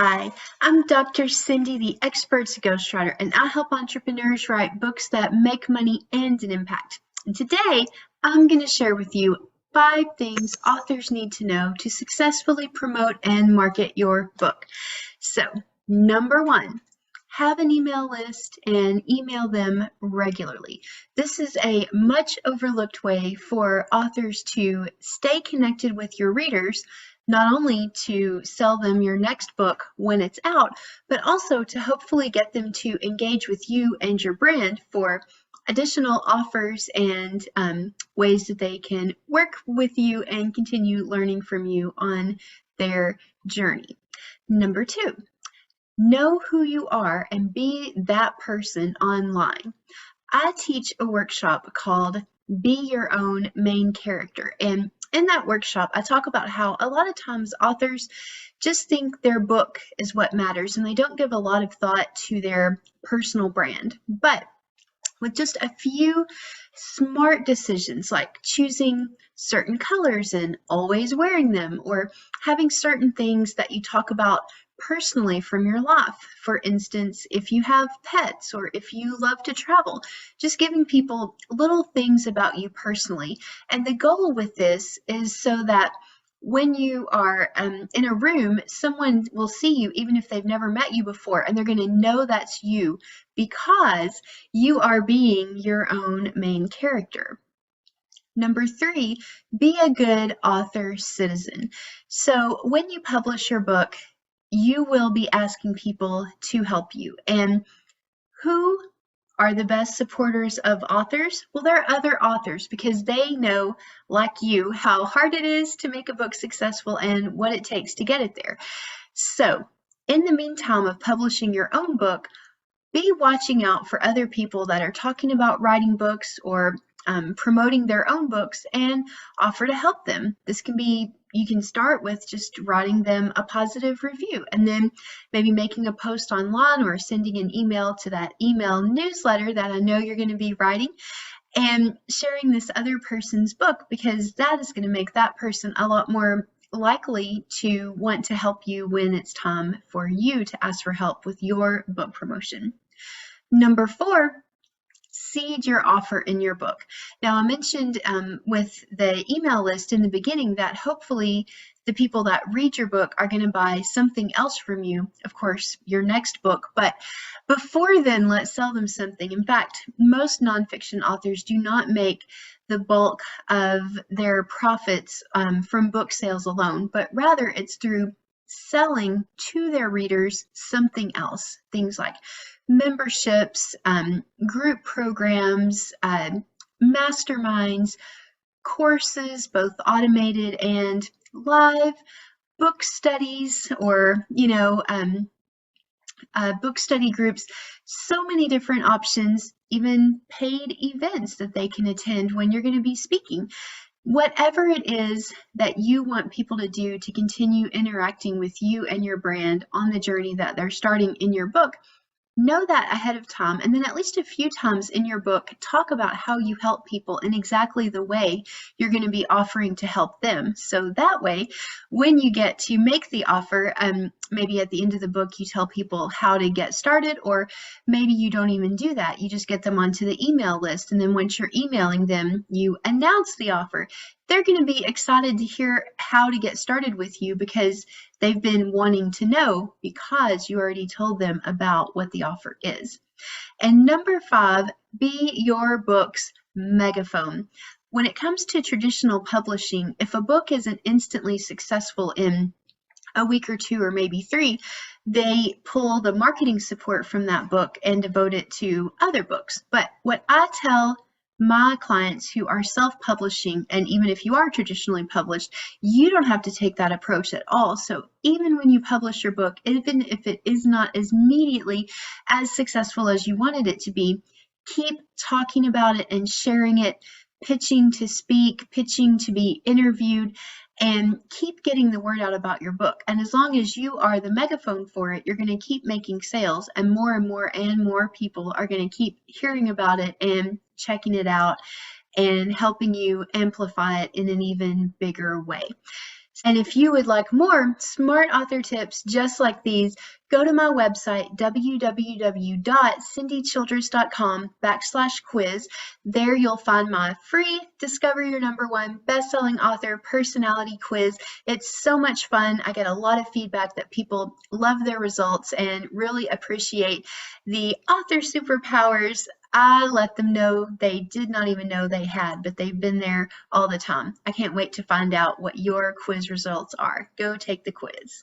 Hi, I'm Dr. Cindy, the Experts Ghostwriter, and I help entrepreneurs write books that make money and an impact. And today, I'm going to share with you 5 things authors need to know to successfully promote and market your book. So, number 1, have an email list and email them regularly. This is a much overlooked way for authors to stay connected with your readers, not only to sell them your next book when it's out, but also to hopefully get them to engage with you and your brand for additional offers and ways that they can work with you and continue learning from you on their journey. Number 2, know who you are and be that person online. I teach a workshop called Be Your Own Main Character. And in that workshop, I talk about how a lot of times authors just think their book is what matters and they don't give a lot of thought to their personal brand. But with just a few smart decisions like choosing certain colors and always wearing them, or having certain things that you talk about personally from your life. For instance, if you have pets or if you love to travel, just giving people little things about you personally. And the goal with this is so that when you are in a room, someone will see you even if they've never met you before, and they're going to know that's you because you are being your own main character. Number 3, be a good author citizen. So when you publish your book, you will be asking people to help you. And who are the best supporters of authors? Well, there are other authors because they know, like you, how hard it is to make a book successful and what it takes to get it there. So, in the meantime of publishing your own book, be watching out for other people that are talking about writing books or promoting their own books and offer to help them. This can be, you can start with just writing them a positive review and then maybe making a post online or sending an email to that email newsletter that I know you're going to be writing and sharing this other person's book, because that is going to make that person a lot more likely to want to help you when it's time for you to ask for help with your book promotion. Number 4, seed your offer in your book. Now, I mentioned with the email list in the beginning that hopefully the people that read your book are going to buy something else from you, of course, your next book. But before then, let's sell them something. In fact, most nonfiction authors do not make the bulk of their profits from book sales alone, but rather it's through selling to their readers something else. Things like memberships, group programs, masterminds, courses, both automated and live, book studies, or book study groups, so many different options, even paid events that they can attend when you're going to be speaking. Whatever it is that you want people to do to continue interacting with you and your brand on the journey that they're starting in your book, know that ahead of time, and then at least a few times in your book, talk about how you help people in exactly the way you're going to be offering to help them. So that way, when you get to make the offer, maybe at the end of the book, you tell people how to get started, or maybe you don't even do that. You just get them onto the email list, and then once you're emailing them, you announce the offer. They're going to be excited to hear how to get started with you because they've been wanting to know because you already told them about what the offer is. And number 5, be your book's megaphone. When it comes to traditional publishing, if a book isn't instantly successful in a week or 2 or maybe 3, they pull the marketing support from that book and devote it to other books. But what I tell my clients who are self-publishing, and even if you are traditionally published, you don't have to take that approach at all. So even when you publish your book, even if it is not as immediately as successful as you wanted it to be, keep talking about it and sharing it, pitching to speak, pitching to be interviewed, and keep getting the word out about your book. And as long as you are the megaphone for it, you're going to keep making sales, and more people are going to keep hearing about it and checking it out and helping you amplify it in an even bigger way. And if you would like more smart author tips just like these, go to my website, www.cindychildress.com/quiz. There you'll find my free Discover Your Number One Bestselling Author Personality Quiz. It's so much fun. I get a lot of feedback that people love their results and really appreciate the author superpowers I let them know they did not even know they had, but they've been there all the time. I can't wait to find out what your quiz results are. Go take the quiz.